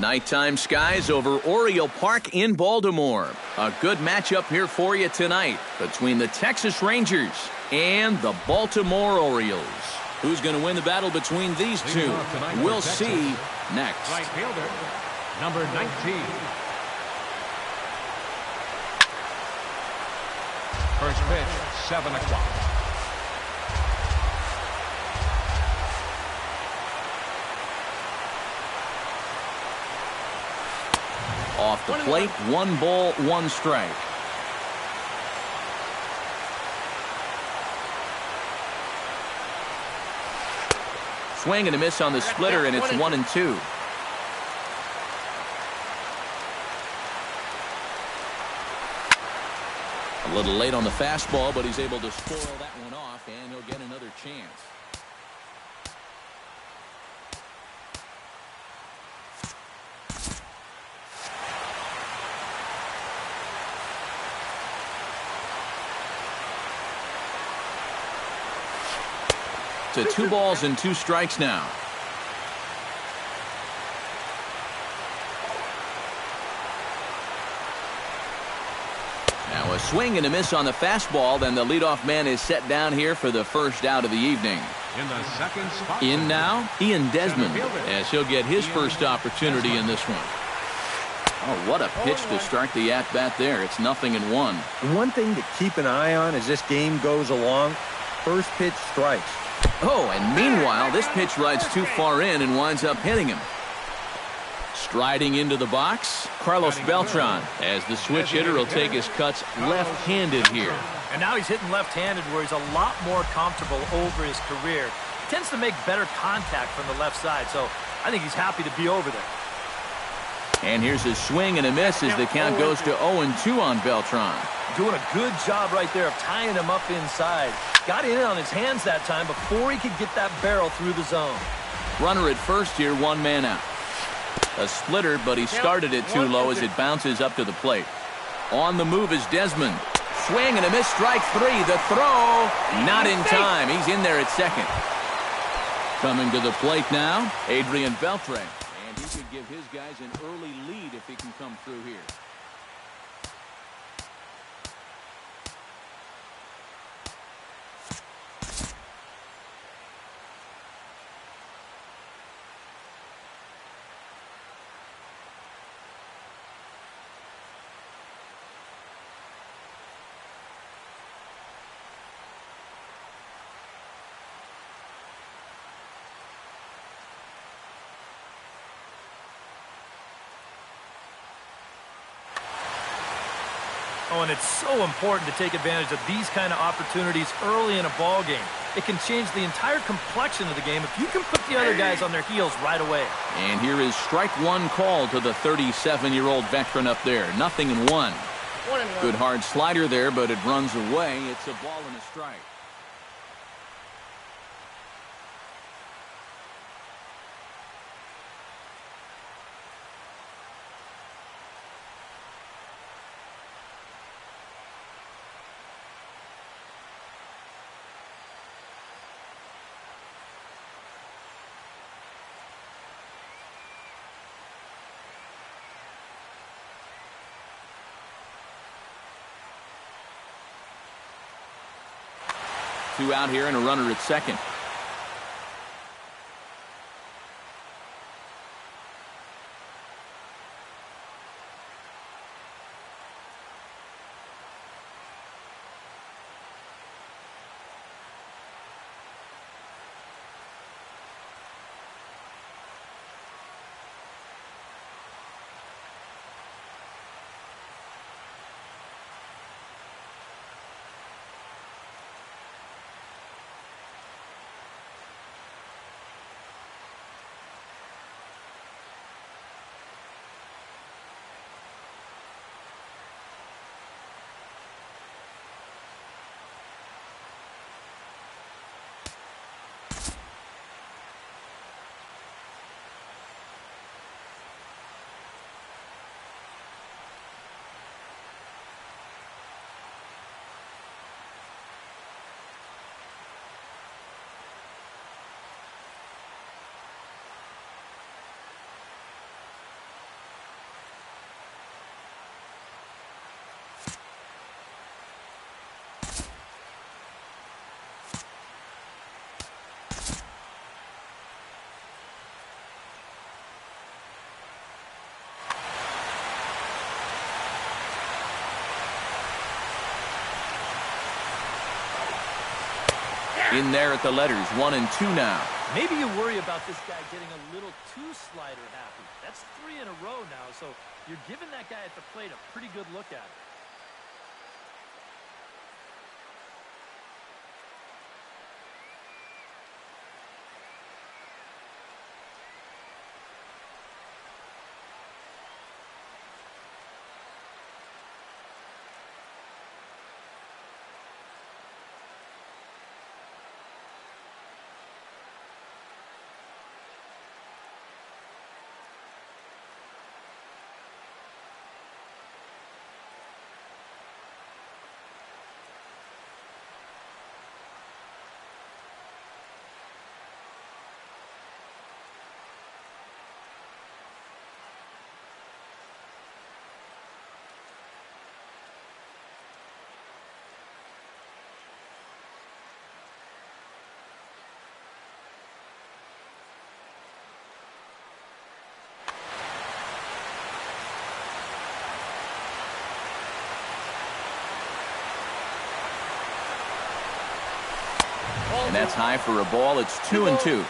Nighttime skies over Oriole Park in Baltimore. A good matchup here for you tonight between the Texas Rangers and the Baltimore Orioles. Who's going to win the battle between these two? We'll see next. Right fielder, number 19. First pitch, 7 o'clock. Off the plate, 1 ball, 1 strike. Swing and a miss on the splitter, and it's 1-2. A little late on the fastball, but he's able to spoil that one off, and he'll get another chance. To 2 balls and 2 strikes now. Now a swing and a miss on the fastball. Then the leadoff man is set down here for the first out of the evening. In the second spot. In now, Ian Desmond, as he'll get his first opportunity in this one. Oh, what a pitch to start the at-bat there. It's 0-1. One thing to keep an eye on as this game goes along, first pitch strikes. Oh, and meanwhile, this pitch rides too far in and winds up hitting him. Striding into the box, Carlos Beltran, as the switch hitter will take his cuts left-handed here. And now he's hitting left-handed where he's a lot more comfortable over his career. He tends to make better contact from the left side, so I think he's happy to be over there. And here's a swing and a miss as the count goes to 0-2 on Beltran. Doing a good job right there of tying him up inside. Got in on his hands that time before he could get that barrel through the zone. Runner at first here, 1 man out. A splitter, but he started it too low as it bounces up to the plate. On the move is Desmond. Swing and a miss, strike 3. The throw, not in time. He's in there at second. Coming to the plate now, Adrian Beltre. And he could give his guys an early lead if he can come through here. Oh, and it's so important to take advantage of these kind of opportunities early in a ball game. It can change the entire complexion of the game if you can put the other guys on their heels right away. And here is strike 1 call to the 37-year-old veteran up there. 0-1. Good hard slider there, but it runs away. It's a ball and a strike. Two out here and a runner at second. In there at the letters, 1 and 2 now. Maybe you worry about this guy getting a little too slider happy. That's 3 in a row now, so you're giving that guy at the plate a pretty good look at it. And that's high for a ball. It's 2 and 2.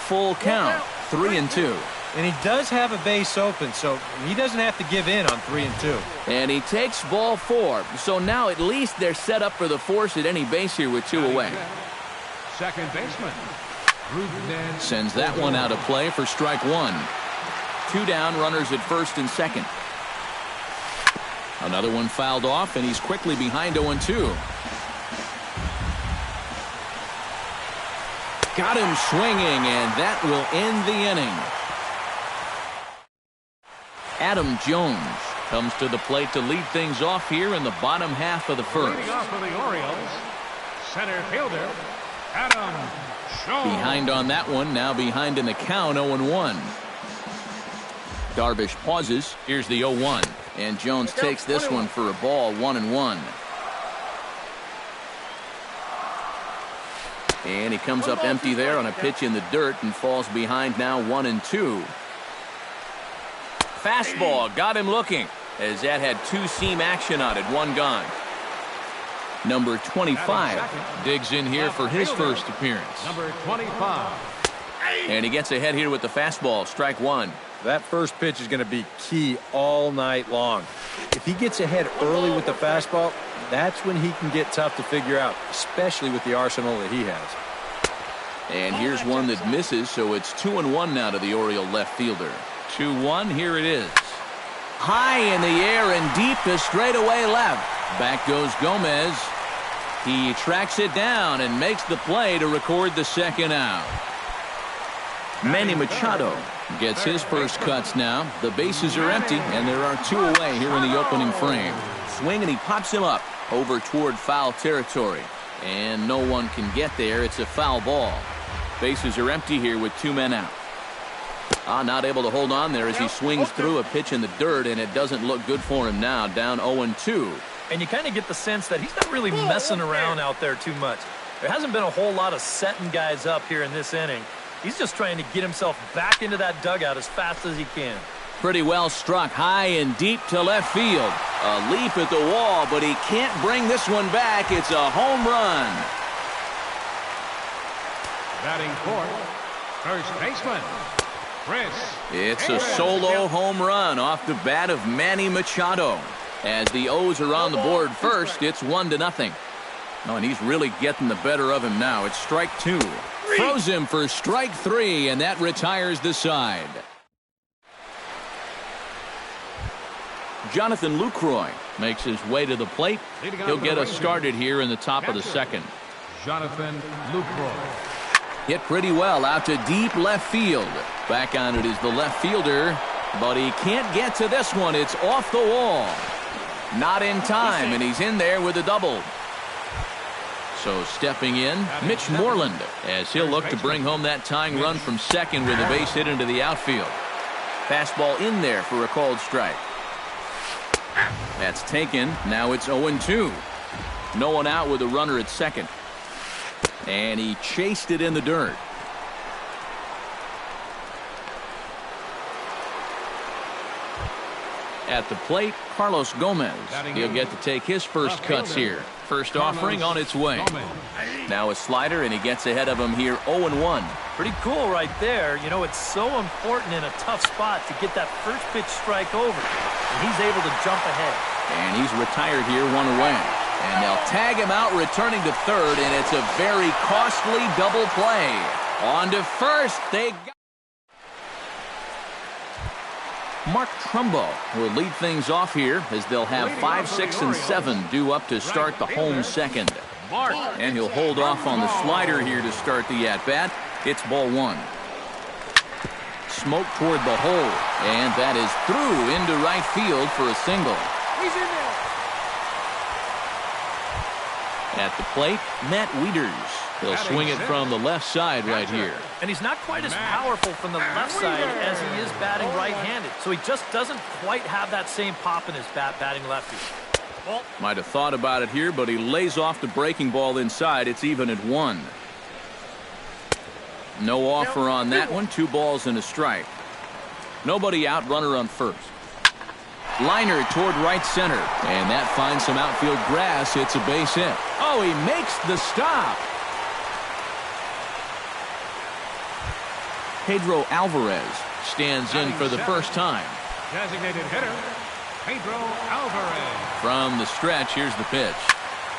Full count, 3 and 2. And he does have a base open, so he doesn't have to give in on 3 and 2. And he takes ball 4. So now at least they're set up for the force at any base here with 2 away. Second baseman. Sends that one out of play for strike 1. 2 down, runners at first and second. Another one fouled off, and he's quickly behind 0 and 2. Got him swinging, and that will end the inning. Adam Jones comes to the plate to lead things off here in the bottom half of the first. Leading off for the Orioles, center fielder, Adam Jones. Behind on that one, now behind in the count, 0 and 1. Darvish pauses. Here's the 0-1. And Jones takes this one for a ball, 1 and 1. And he comes up empty there on a pitch in the dirt and falls behind now 1 and 2. Fastball got him looking as that had 2-seam action on it, 1 gone. Number 25 digs in here for his first appearance. Number 25. And he gets ahead here with the fastball, strike 1. That first pitch is going to be key all night long. If he gets ahead early with the fastball, that's when he can get tough to figure out, especially with the arsenal that he has. And here's one that misses, so it's 2 and 1 now to the Oriole left fielder. 2-1, here it is. High in the air and deep to straightaway left. Back goes Gomez. He tracks it down and makes the play to record the second out. Manny Machado gets his first cuts now. The bases are empty, and there are 2 away here in the opening frame. Swing, and he pops him up over toward foul territory. And no one can get there. It's a foul ball. Bases are empty here with 2 men out. Not able to hold on there as he swings through a pitch in the dirt, and it doesn't look good for him now, down 0 and 2. And you kind of get the sense that he's not really messing around out there too much. There hasn't been a whole lot of setting guys up here in this inning. He's just trying to get himself back into that dugout as fast as he can. Pretty well struck high and deep to left field. A leap at the wall, but he can't bring this one back. It's a home run. Batting fourth, first baseman, Chris. It's a solo home run off the bat of Manny Machado. As the O's are on the board first, it's 1-0. Oh, and he's really getting the better of him now. It's strike 2. Throws him for strike 3, and that retires the side. Jonathan Lucroy makes his way to the plate. He'll get us started here in the top of the second. Jonathan Lucroy. Hit pretty well out to deep left field. Back on it is the left fielder, but he can't get to this one. It's off the wall. Not in time, and he's in there with a double. So stepping in, Mitch Moreland, as he'll look to bring home that tying run from second with a base hit into the outfield. Fastball in there for a called strike. That's taken. Now it's 0 and 2. No one out with a runner at second. And he chased it in the dirt. At the plate, Carlos Gomez. He'll get to take his first cuts here. First offering on its way. Now a slider, and he gets ahead of him here 0-1. Pretty cool right there. You know, it's so important in a tough spot to get that first pitch strike over. And he's able to jump ahead. And he's retired here, 1 away. And they'll tag him out, returning to third, and it's a very costly double play. On to first, they got Mark Trumbo will lead things off here as they'll have 5, 6, and 7 due up to start the home second. And he'll hold off on the slider here to start the at-bat. It's ball 1. Smoke toward the hole, and that is through into right field for a single. He's in there. At the plate, Matt Wieters. He'll swing it from the left side right here. And he's not quite as powerful from the left side as he is batting right-handed. So he just doesn't quite have that same pop in his bat batting lefty. Might have thought about it here, but he lays off the breaking ball inside. It's even at 1. No offer on that one. 2 balls and a strike. Nobody out, runner on first. Liner toward right center, and that finds some outfield grass. It's a base hit. Oh, he makes the stop. Pedro Alvarez stands in for the first time. Designated hitter, Pedro Alvarez. From the stretch, here's the pitch.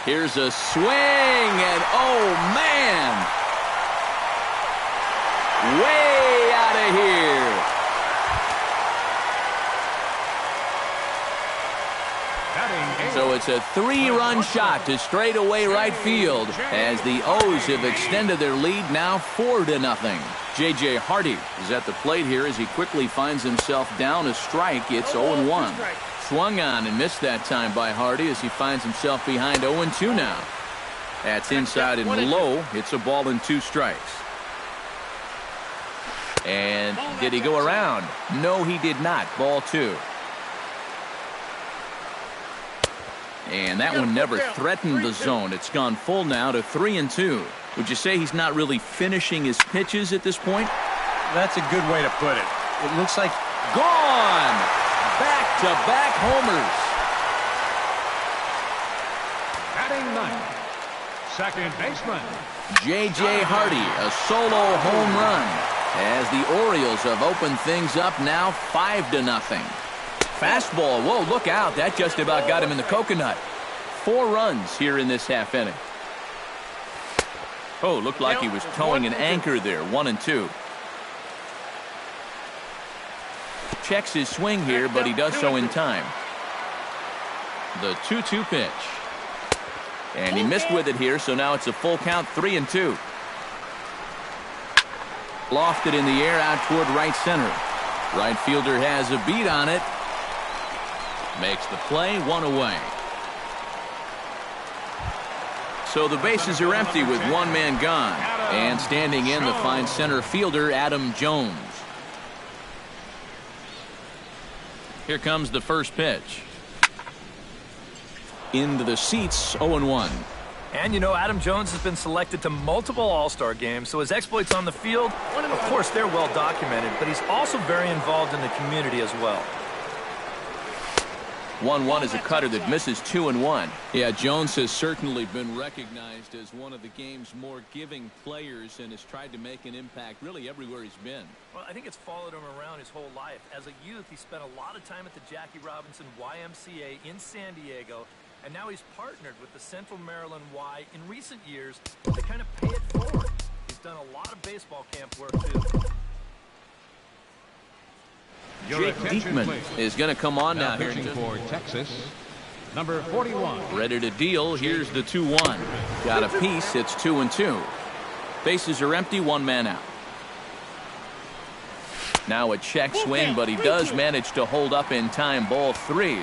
Here's a swing, and oh, man! Way out of here. So it's a 3-run shot to straightaway right field as the O's have extended their lead now 4-0. J.J. Hardy is at the plate here as he quickly finds himself down a strike. It's 0-1. Swung on and missed that time by Hardy as he finds himself behind 0-2 now. That's inside and low. It's a ball and 2 strikes. And did he go around? No, he did not. Ball 2. And that one never threatened the zone. It's gone full now to 3-2. Would you say he's not really finishing his pitches at this point? That's a good way to put it. It looks like gone. Back-to-back homers. Batting 9th, second baseman J.J. Hardy, a solo home run as the Orioles have opened things up now 5-0. Fastball. Whoa, look out. That just about got him in the coconut. 4 runs here in this half inning. Oh, looked like he was towing an anchor there. 1-2. Checks his swing here, but he does so in time. The 2-2 pitch. And he missed with it here, so now it's a full count, 3-2. Lofted in the air out toward right center. Right fielder has a beat on it. Makes the play, 1 away. So the bases are empty with 1 man gone. And standing in the fine center fielder, Adam Jones. Here comes the first pitch. Into the seats, 0-1. And, you know, Adam Jones has been selected to multiple All-Star games, so his exploits on the field, of course, they're well documented, but he's also very involved in the community as well. 1-1 is a cutter that misses 2-1. Yeah, Jones has certainly been recognized as one of the game's more giving players and has tried to make an impact really everywhere he's been. Well, I think it's followed him around his whole life. As a youth, he spent a lot of time at the Jackie Robinson YMCA in San Diego, and now he's partnered with the Central Maryland Y in recent years to kind of pay it forward. He's done a lot of baseball camp work, too. Jake Diekman is going to come on now here. For Texas, number 41. Ready to deal. Here's the 2-1. Got a piece. It's 2-2. Bases are empty. 1 man out. Now a check swing, but he does manage to hold up in time. Ball 3.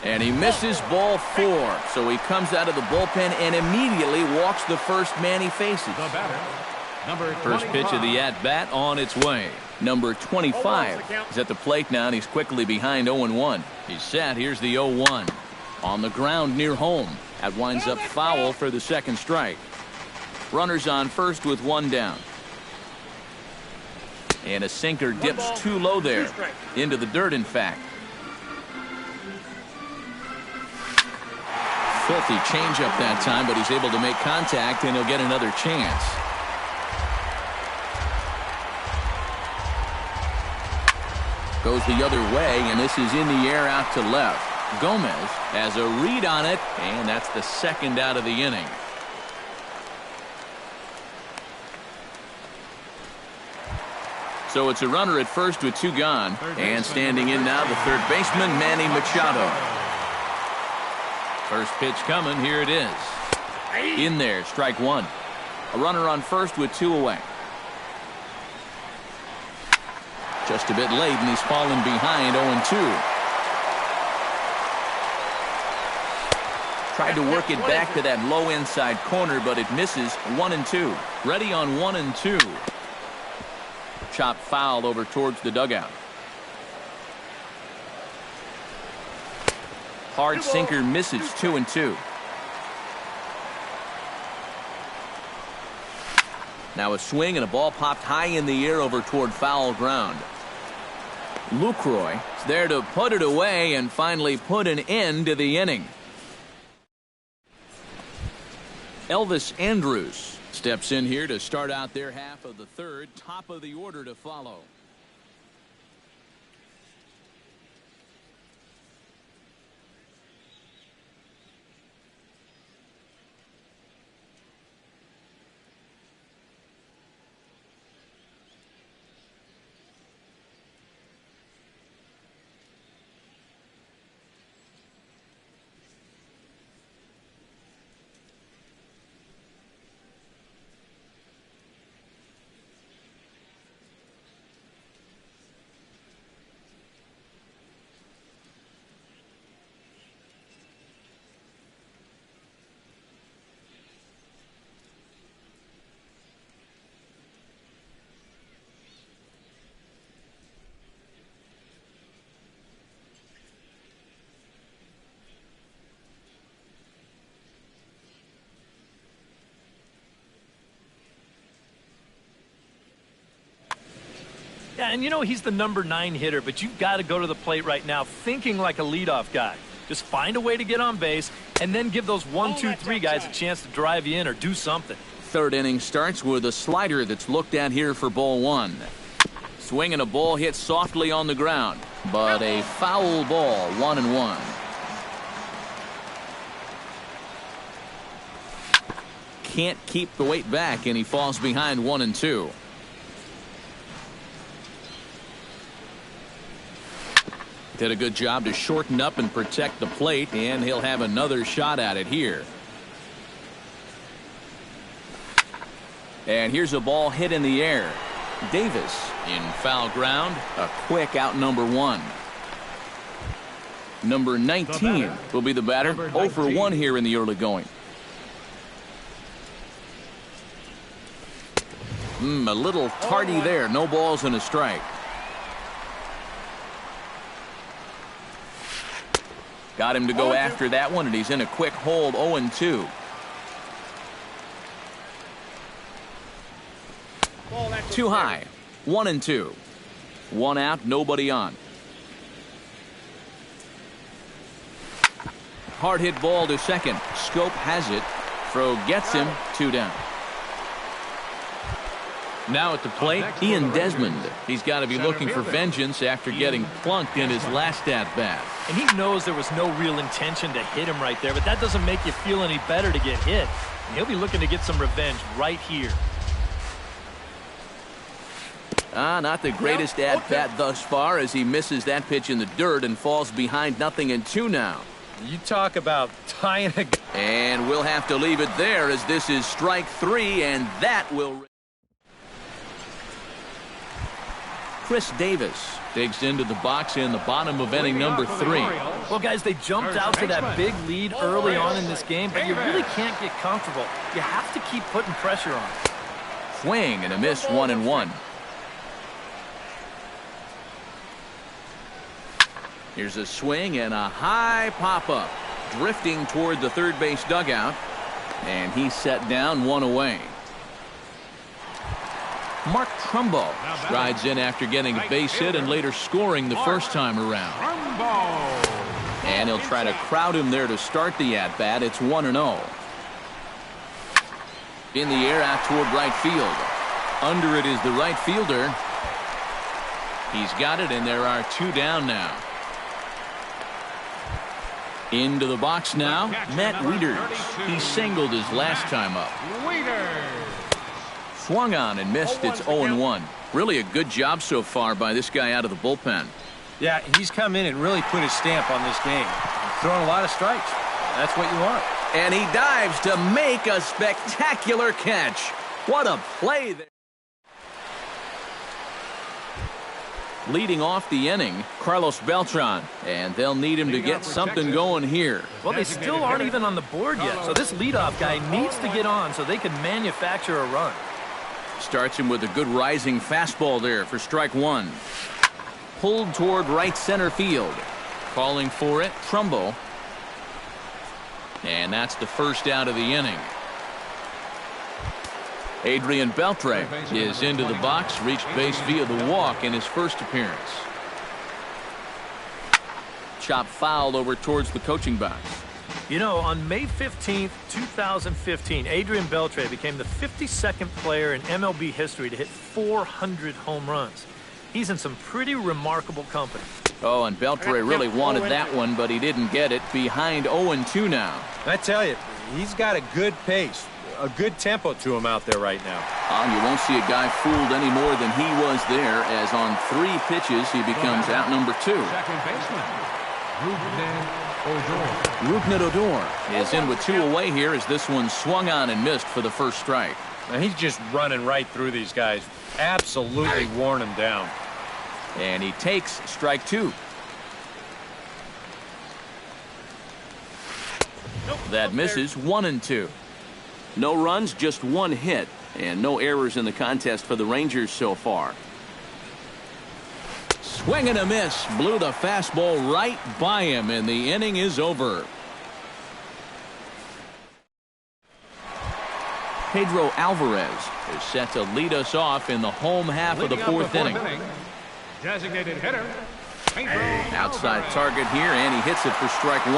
And he misses ball 4. So he comes out of the bullpen and immediately walks the first man he faces. The batter, number 25. First pitch of the at-bat on its way. Number 25 is at the plate now, and he's quickly behind 0-1. He's set. Here's the 0-1. On the ground near home. That winds up foul for the second strike. Runners on first with 1 down. And a sinker dips too low there. Into the dirt, in fact. Filthy changeup that time, but he's able to make contact, and he'll get another chance. Goes the other way, and this is in the air out to left. Gomez has a read on it, and that's the second out of the inning. So it's a runner at first with 2 gone, and standing in now the third baseman, Manny Machado. First pitch coming, here it is. In there, strike 1. A runner on first with 2 away. Just a bit late, and he's fallen behind 0-2. Tried to work it back to that low inside corner, but it misses. 1-2. Ready on 1-2. Chop foul over towards the dugout. Hard sinker misses. 2-2. Now a swing and a ball popped high in the air over toward foul ground. Lucroy is there to put it away and finally put an end to the inning. Elvis Andrus steps in here to start out their half of the third. Top of the order to follow. Yeah, and you know he's the number 9 hitter, but you've got to go to the plate right now thinking like a leadoff guy. Just find a way to get on base and then give those 1, 2, 3 guys a chance to drive you in or do something. Third inning starts with a slider that's looked at here for ball 1. Swing and a ball hit softly on the ground, but a foul ball. 1-1. Can't keep the weight back, and he falls behind 1-2. Did a good job to shorten up and protect the plate, and he'll have another shot at it here. And here's a ball hit in the air. Davis in foul ground. A quick out number 1. Number 19 will be the batter. 0 for 1 here in the early going. A little tardy there. No balls and a strike. Got him to go after that one, and he's in a quick hold. 0-2. Too high. 1-2. 1 out, nobody on. Hard hit ball to second. Scope has it. Throw gets him. 2 down. Now at the plate, Ian Desmond. He's got to be looking for vengeance after getting plunked in his last at-bat. And he knows there was no real intention to hit him right there, but that doesn't make you feel any better to get hit. And he'll be looking to get some revenge right here. Not the greatest at-bat thus far as he misses that pitch in the dirt and falls behind 0-2 now. You talk about tying a... And we'll have to leave it there as this is strike 3, and that will... Chris Davis digs into the box in the bottom of inning number 3. Well, guys, they jumped out to that big lead early on in this game, but you really can't get comfortable. You have to keep putting pressure on. Swing and a miss. 1-1. Here's a swing and a high pop-up. Drifting toward the third base dugout. And he's set down 1 away. Mark Trumbo strides in after getting a base hit and later scoring the first time around. And he'll try to crowd him there to start the at-bat. It's 1-0. In the air out toward right field. Under it is the right fielder. He's got it, and there are 2 down now. Into the box now, Matt Wieters. He singled his last time up. Swung on and missed. It's 0-1. Really a good job so far by this guy out of the bullpen. Yeah, he's come in and really put his stamp on this game. Throwing a lot of strikes. That's what you want. And he dives to make a spectacular catch. What a play there. Leading off the inning, Carlos Beltran, and they'll need him to get something going here. Well, they still aren't even on the board yet, so this leadoff guy needs to get on so they can manufacture a run. Starts him with a good rising fastball there for strike 1. Pulled toward right center field. Calling for it, Trumbo. And that's the first out of the inning. Adrian Beltre is into the box, reached base via the walk in his first appearance. Chop fouled over towards the coaching box. You know, on May 15th, 2015, Adrian Beltre became the 52nd player in MLB history to hit 400 home runs. He's in some pretty remarkable company. Oh, and Beltre really wanted that one, but he didn't get it. Behind 0-2 now. I tell you, he's got a good pace. A good tempo to him out there right now. You won't see a guy fooled any more than he was there, as on 3 pitches he becomes out number 2. Second baseman, Rougned Odor is in with 2 away here as this one swung on and missed for the first strike. Now he's just running right through these guys. Absolutely worn them down. And he takes strike 2. That misses. 1-2. No runs, just 1 hit, and no errors in the contest for the Rangers so far. Swing and a miss. Blew the fastball right by him, and the inning is over. Pedro Alvarez is set to lead us off in the home half of the 4th inning. Designated hitter, Pedro Outside Alvarez. target here, and he hits it for strike 1.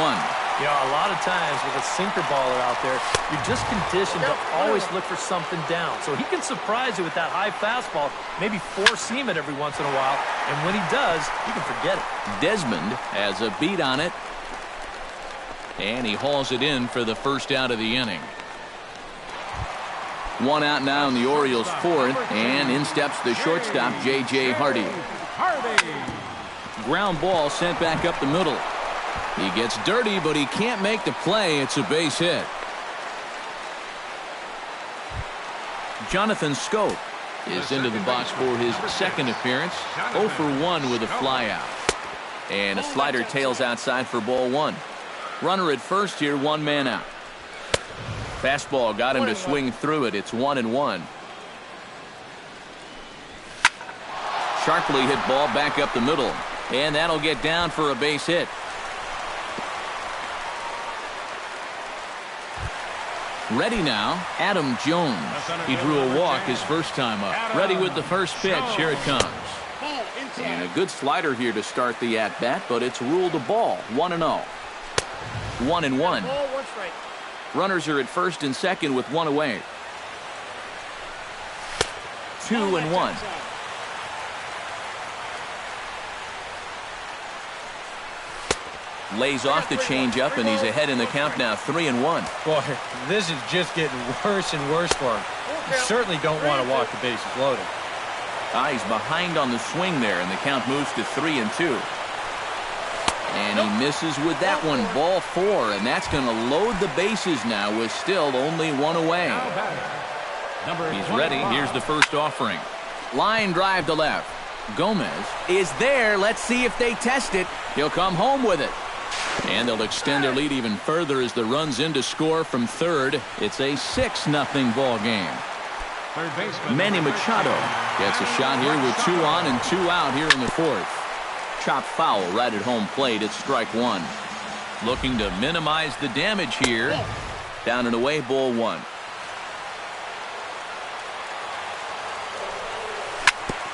You know, a lot of times with a sinker baller out there, you're just conditioned to always look for something down. So he can surprise you with that high fastball, maybe 4-seam it every once in a while, and when he does, you can forget it. Desmond has a beat on it, and he hauls it in for the first out of the inning. 1 out now in the Orioles' 4th, and in steps the shortstop, J.J. Hardy. Ground ball sent back up the middle. He gets dirty, but he can't make the play. It's a base hit. Jonathan Scope is into the box for his second appearance. 0 for 1 with a flyout. And a slider tails outside for ball 1. Runner at first here, 1 man out. Fastball got him to swing through it. It's 1-1. Sharply hit ball back up the middle. And that'll get down for a base hit. Ready now, Adam Jones. He drew a walk his first time up. Ready with the first pitch. Here it comes. And a good slider here to start the at-bat, but it's ruled a ball. 1-0. 1-1. Runners are at first and second with 1 away. 2-1. Lays off the changeup, and he's ahead in the count now, 3-1. Boy, this is just getting worse and worse for him. You certainly don't want to walk the bases loaded. He's behind on the swing there, and the count moves to 3-2. And he misses with that one, ball 4, and that's going to load the bases now with still only 1 away. He's ready. Here's the first offering. Line drive to left. Gomez is there. Let's see if they test it. He'll come home with it. And they'll extend their lead even further as the runs in to score from third. It's a 6-0 ball game. Manny Machado gets a shot here with 2 on and 2 out here in the 4th. Chop foul right at home plate. It's strike 1. Looking to minimize the damage here. Down and away, ball 1.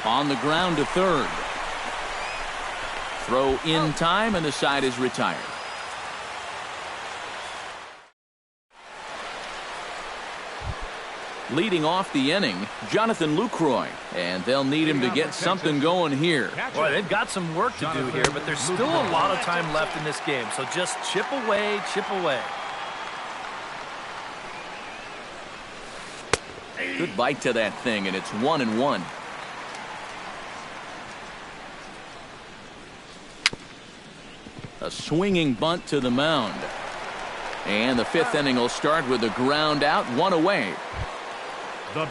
On the ground to third. Throw in time, and the side is retired. Leading off the inning, Jonathan Lucroy, and they'll need him to get something going here. Boy, they've got some work to do here, but there's still a lot of time left in this game, so just chip away, chip away. Good bite to that thing, and it's 1-1. A swinging bunt to the mound. And the fifth inning will start with a ground out, one away.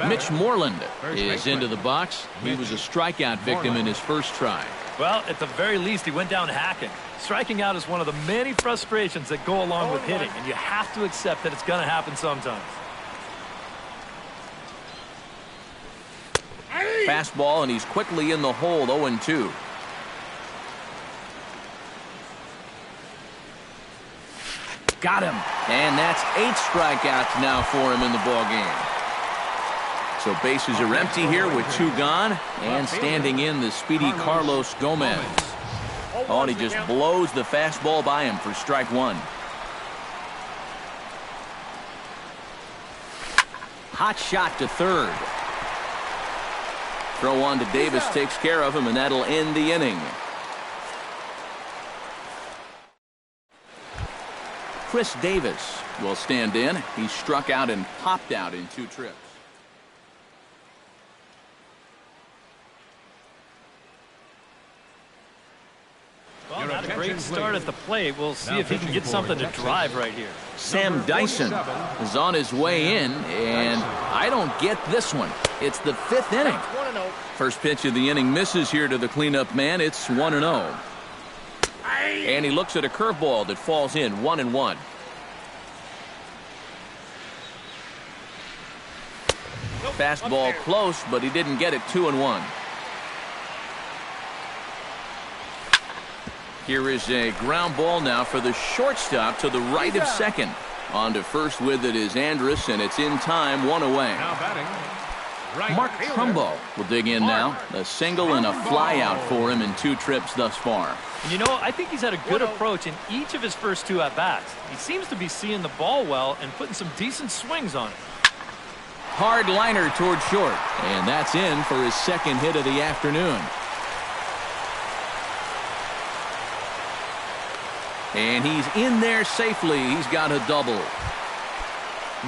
Mitch Moreland is into the box. He was a strikeout victim in his first try. Well, at the very least, he went down hacking. Striking out is one of the many frustrations that go along with hitting, and you have to accept that it's going to happen sometimes. Fastball, and he's quickly in the hole, 0-2. Got him. And that's 8 strikeouts now for him in the ball game. So bases are empty here with 2 gone, and standing in the speedy Carlos Gomez. Oh, and he just blows the fastball by him for strike 1. Hot shot to third. Throw on to Davis takes care of him, and that'll end the inning. Chris Davis will stand in. He struck out and popped out in 2 trips. Well, not a great start at the plate. We'll see if he can get something to drive right here. Sam Dyson is on his way in, and I don't get this one. It's the 5th inning. First pitch of the inning misses here to the cleanup man. It's 1-0. And he looks at a curveball that falls in, 1-1. Fastball close, but he didn't get it, 2-1. Here is a ground ball now for the shortstop to the right of second. On to first with it is Andrus, and it's in time, 1 away. Mark Trumbo will dig in now. A single and a fly out for him in 2 trips thus far. And you know, I think he's had a good approach in each of his first 2 at-bats. He seems to be seeing the ball well and putting some decent swings on it. Hard liner toward short, and that's in for his 2nd hit of the afternoon. And he's in there safely. He's got a double.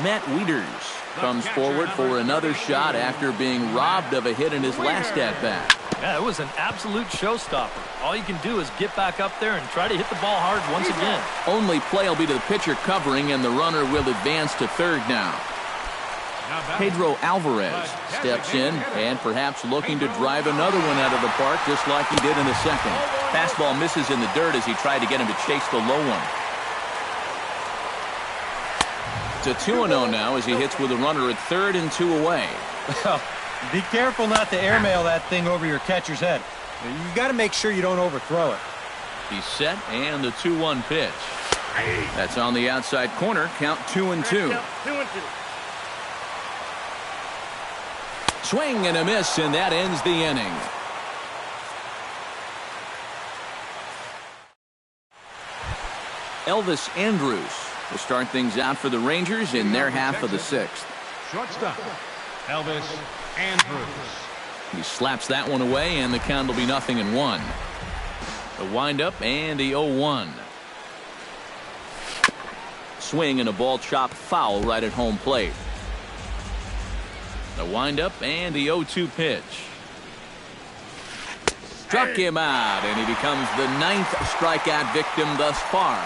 Matt Wieters comes forward for another shot after being robbed of a hit in his last at-bat. Yeah, it was an absolute showstopper. All you can do is get back up there and try to hit the ball hard once again. Only play will be to the pitcher covering, and the runner will advance to third now. Pedro Alvarez steps in and perhaps looking to drive another one out of the park just like he did in the second. Fastball misses in the dirt as he tried to get him to chase the low one. It's a 2-0 now as he hits with a runner at third and 2 away. Well, be careful not to airmail that thing over your catcher's head. You got to make sure you don't overthrow it. He's set, and the 2-1 pitch. That's on the outside corner. Count 2-2. Swing and a miss, and that ends the inning. Elvis Andrus will start things out for the Rangers in their half of the 6th. Shortstop, Elvis Andrus. He slaps that one away, and the count will be 0-1. A windup and the 0-1. Swing and a ball chopped foul right at home plate. The windup and the 0-2 pitch. Struck him out, and he becomes the 9th strikeout victim thus far.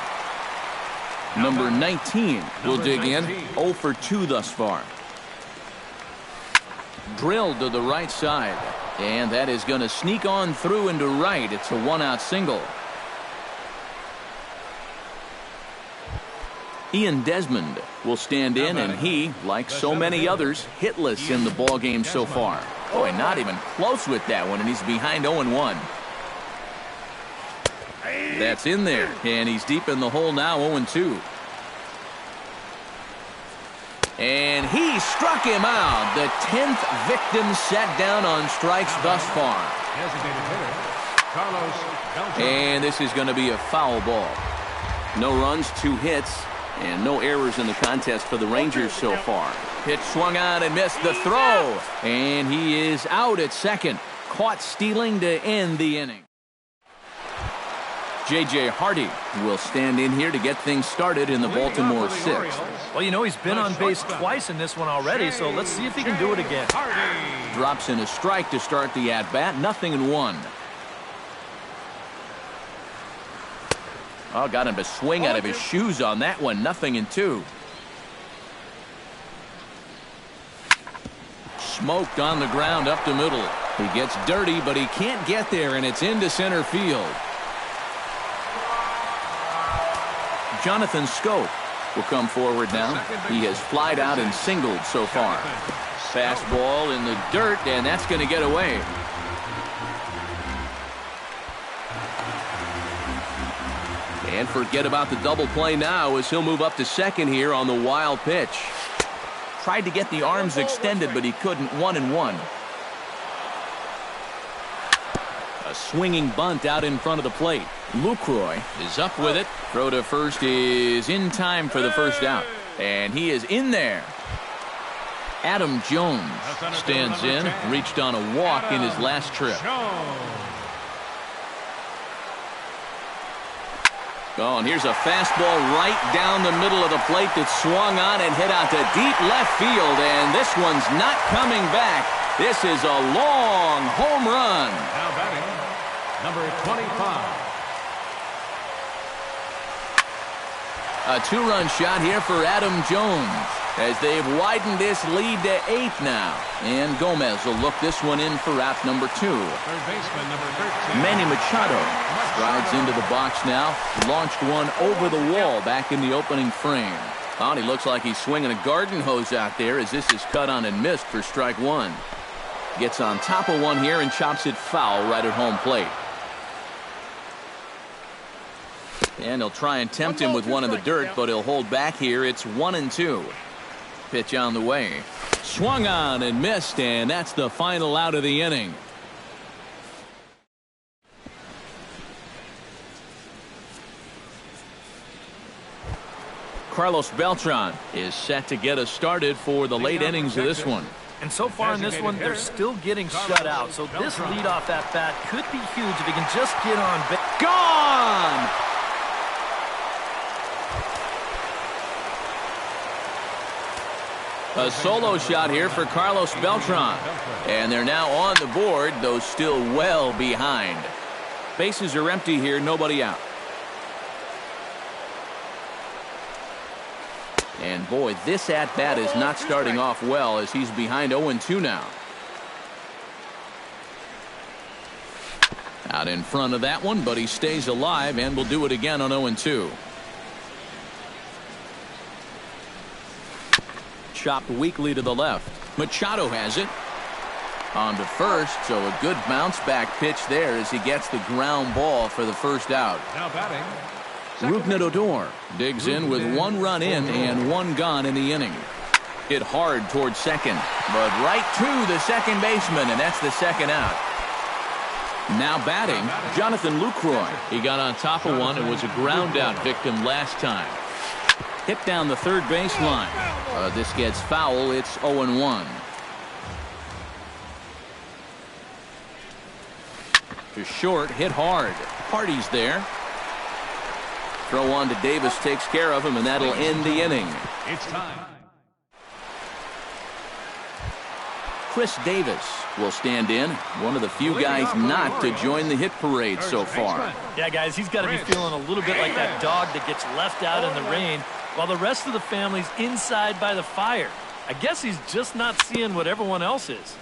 Number 19 will dig in, 0 for 2 thus far. Drilled to the right side, and that is going to sneak on through into right. It's a 1-out single. Ian Desmond will stand in, and he, like so many others, hitless in the ball game so far. Boy, not even close with that one, and he's behind 0-1. That's in there, and he's deep in the hole now, 0-2. And he struck him out. The 10th victim set down on strikes thus far. Designated hitter, Carlos Beltran. And this is going to be a foul ball. No runs, 2 hits, and no errors in the contest for the Rangers so far. Pitch swung on and missed the throw. And he is out at second. Caught stealing to end the inning. J.J. Hardy will stand in here to get things started in the Baltimore 6th. Well, you know, he's been on base twice in this one already, so let's see if he can do it again. Drops in a strike to start the at-bat. 0-1. Oh, got him to swing out of his shoes on that one. 0-2. Smoked on the ground up the middle. He gets dirty, but he can't get there, and it's into center field. Jonathan Scope will come forward now. He has flied out and singled so far. Fastball in the dirt, and that's going to get away. And forget about the double play now as he'll move up to second here on the wild pitch. Tried to get the arms extended, but he couldn't. 1-1. A swinging bunt out in front of the plate. Lucroy is up with it. Throw to first is in time for the first out. And he is in there. Adam Jones stands in. Reached on a walk in his last trip. Oh, and here's a fastball right down the middle of the plate that swung on and hit out to deep left field. And this one's not coming back. This is a long home run. Now batting, number 25. A 2-run shot here for Adam Jones as they've widened this lead to 8 now. And Gomez will look this one in for out number 2. Third baseman, number 13. Manny Machado strides into the box now. Launched one over the wall back in the opening frame. Oh, he looks like he's swinging a garden hose out there as this is cut on and missed for strike 1. Gets on top of one here and chops it foul right at home plate. And he'll try and tempt him with one in the dirt, but he'll hold back here. It's 1-2. Pitch on the way. Swung on and missed, and that's the final out of the inning. Carlos Beltran is set to get us started for the late innings of this one. And so far in this one, they're still getting shut out. So this leadoff at-bat could be huge if he can just get on base. Gone! A solo shot here for Carlos Beltran. And they're now on the board, though still well behind. Bases are empty here, nobody out. And boy, this at-bat is not starting off well as he's behind 0-2 now. Out in front of that one, but he stays alive and will do it again on 0-2. Chopped weakly to the left. Machado has it. On to first, so a good bounce back pitch there as he gets the ground ball for the first out. Now batting, Rougned Odor digs in with 1 run in and 1 gone in the inning. Hit hard towards second, but right to the second baseman, and that's the second out. Now batting, Jonathan Lucroy. He got on top of one and was a ground out victim last time. Hit down the third baseline. This gets foul. It's 0-1. To short, hit hard. Hardy's there. Throw on to Davis takes care of him, and that'll end the inning. it's time. Chris Davis will stand in. One of the few guys not to join the hit parade so far. Yeah, guys, he's got to be feeling a little bit like that dog that gets left out in the rain while the rest of the family's inside by the fire. I guess he's just not seeing what everyone else is.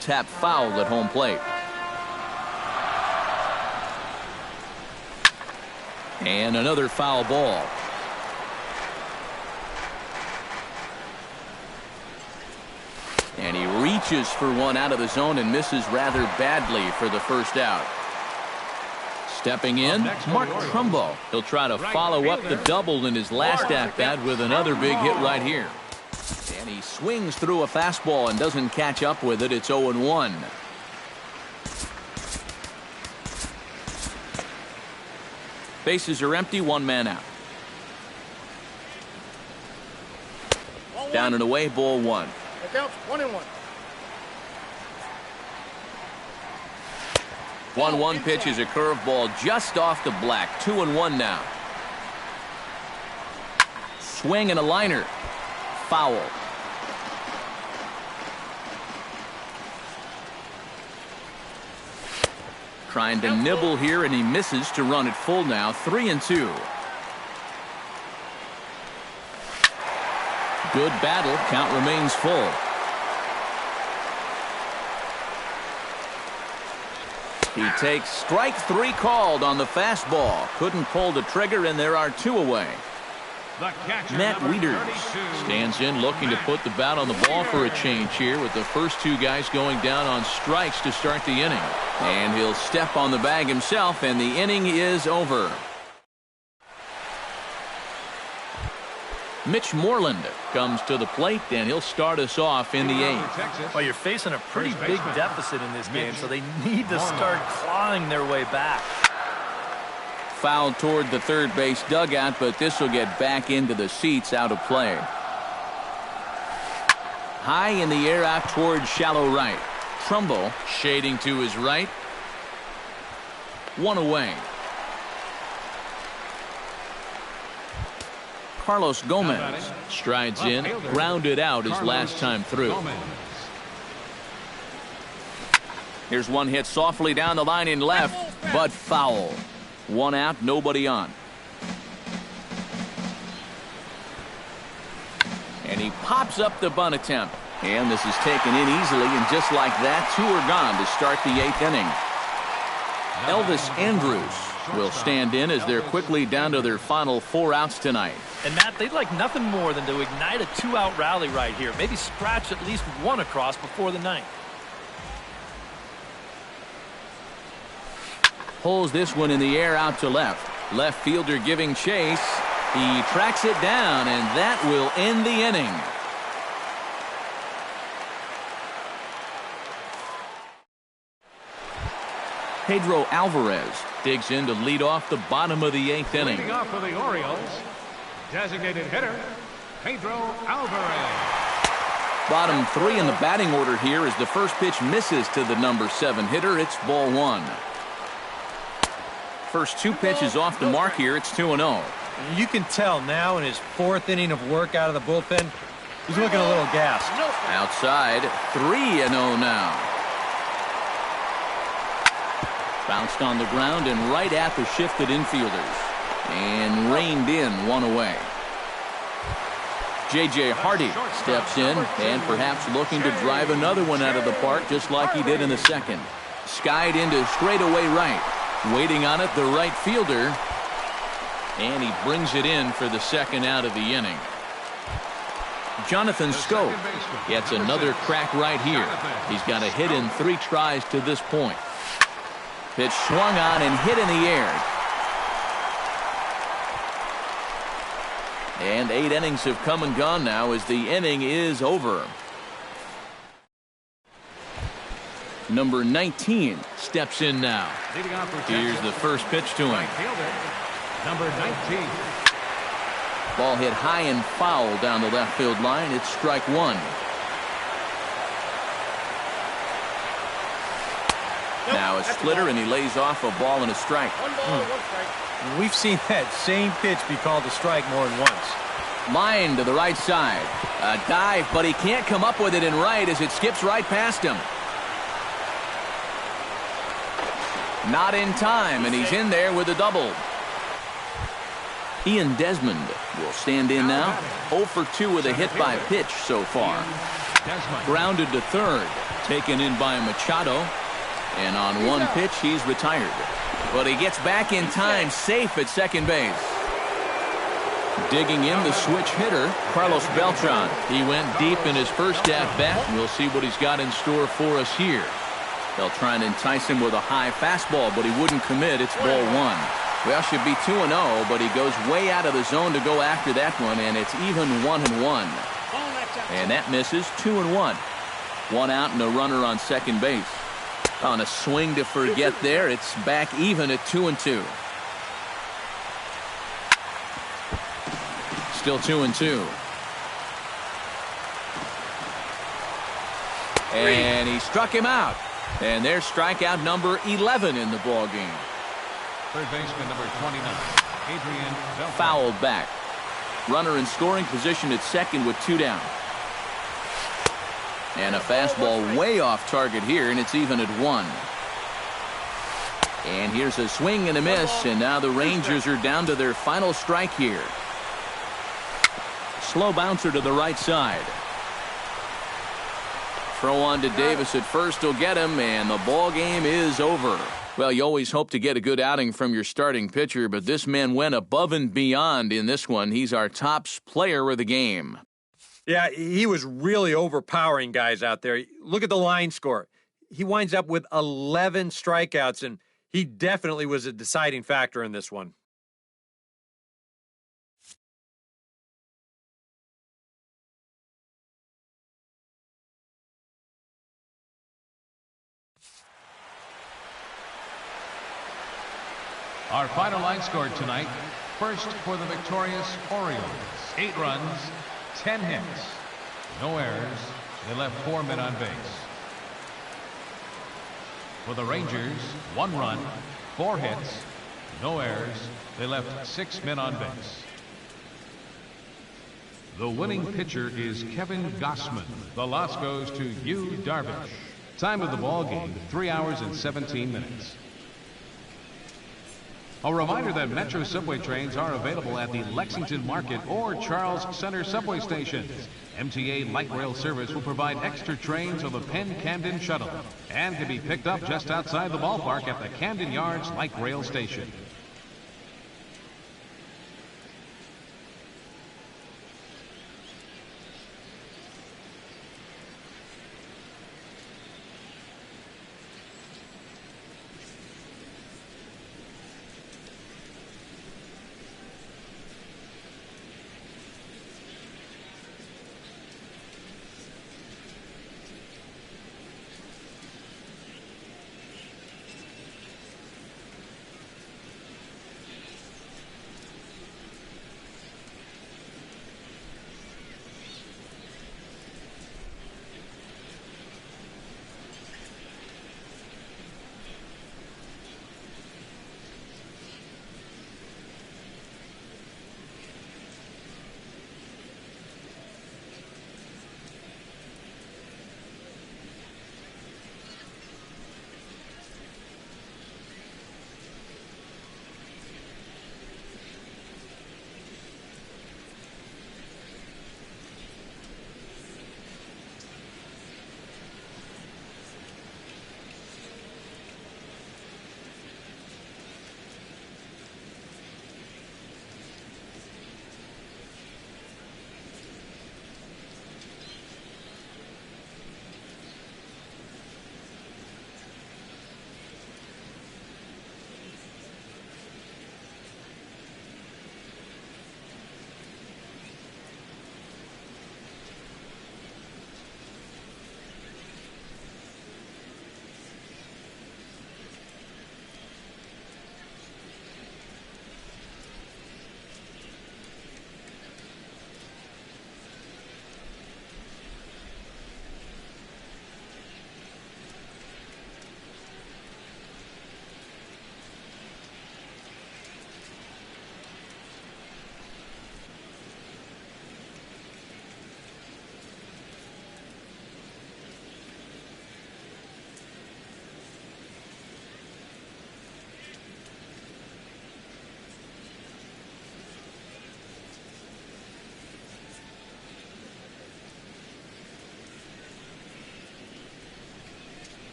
Tap fouled at home plate. And another foul ball. And he reaches for one out of the zone and misses rather badly for the first out. Stepping in, Mark Trumbo. He'll try to follow up the double in his last at-bat with another big hit right here. And he swings through a fastball and doesn't catch up with it. It's 0-1. Bases are empty, one man out. Down and away, ball one. It counts 1-1. 1-1 pitch is a curveball just off the black. 2-1 now. Swing and a liner. Foul. Trying to nibble here, and he misses to run it full now. 3-2. Good battle. Count remains full. He takes strike three called on the fastball. Couldn't pull the trigger, and there are two away. Matt Wieters stands in looking to put the bat on the ball for a change here with the first two guys going down on strikes to start the inning. And he'll step on the bag himself, and the inning is over. Mitch Moreland comes to the plate, and he'll start us off in the eighth. Well, you're facing a pretty big deficit in this game, so they need to start clawing their way back. Foul toward the third base dugout, but this will get back into the seats, out of play. High in the air out toward shallow right. Trumbo shading to his right. One away. Carlos Gomez strides in, grounded out his last time through. Here's one hit softly down the line in left, but foul. One out, nobody on. And he pops up the bunt attempt. And this is taken in easily, and just like that, two are gone to start the eighth inning. Elvis Andrus will stand in as they're quickly down to their final 4 outs tonight. And Matt, they'd like nothing more than to ignite a 2-out rally right here. Maybe scratch at least one across before the ninth. Pulls this one in the air out to left. Left fielder giving chase. He tracks it down, and that will end the inning. Pedro Alvarez digs in to lead off the bottom of the eighth inning. Leading off for the Orioles, designated hitter, Pedro Alvarez. Bottom three in the batting order here as the first pitch misses to the number 7 hitter. It's ball one. First two pitches off the mark here. It's 2-0. You can tell now in his 4th inning of work out of the bullpen, he's looking a little gassed. Outside, 3-0 now. Bounced on the ground and right at the shifted infielders. And reined in, one away. J.J. Hardy steps in and perhaps looking to drive another one out of the park just like he did in the second. Skied into straightaway right. Waiting on it, the right fielder. And he brings it in for the second out of the inning. Jonathan Scope gets another crack right here. He's got a hit in 3 tries to this point. Pitch swung on and hit in the air. And 8 innings have come and gone now as the inning is over. Number 19 steps in now. Here's the first pitch to him. Number 19. Ball hit high and foul down the left field line. It's strike one. Now a splitter, and he lays off a ball and a strike. 1 ball, 1 strike. We've seen that same pitch be called a strike more than once. Line to the right side. A dive, but he can't come up with it in right as it skips right past him. Not in time, and he's in there with a double. Ian Desmond will stand in now. 0 for 2 with a hit by pitch so far. Grounded to third. Taken in by Machado. And on one pitch, he's retired. But he gets back in time, safe at second base. Digging in the switch hitter, Carlos Beltran. He went deep in his first at-bat. We'll see what he's got in store for us here. They'll try and entice him with a high fastball, but he wouldn't commit. It's ball one. Well, should be 2-0, but he goes way out of the zone to go after that one, and it's even 1-1. And that misses. 2-1. One out and a runner on second base. On a swing to forget there, it's back even at 2-2. Still 2-2. And he struck him out. And there's strikeout number 11 in the ball game. Third baseman number 29, Adrian Beltre. Fouled back. Runner in scoring position at second with 2 down. And a fastball way off target here, and it's even at 1. And here's a swing and a miss, and now the Rangers are down to their final strike here. Slow bouncer to the right side. Throw on to Davis at first will get him, and the ball game is over. Well, you always hope to get a good outing from your starting pitcher, but this man went above and beyond in this one. He's our top player of the game. Yeah, he was really overpowering guys out there. Look at the line score. He winds up with 11 strikeouts, and he definitely was a deciding factor in this one. Our final line score tonight. First for the victorious Orioles. 8 runs, 10 hits, no errors. They left 4 men on base. For the Rangers, 1 run, 4 hits, no errors. They left 6 men on base. The winning pitcher is Kevin Gossman. The loss goes to Yu Darvish. Time of the ball game, 3 hours and 17 minutes. A reminder that Metro subway trains are available at the Lexington Market or Charles Center subway stations. MTA Light Rail service will provide extra trains on the Penn Camden Shuttle and can be picked up just outside the ballpark at the Camden Yards Light Rail Station.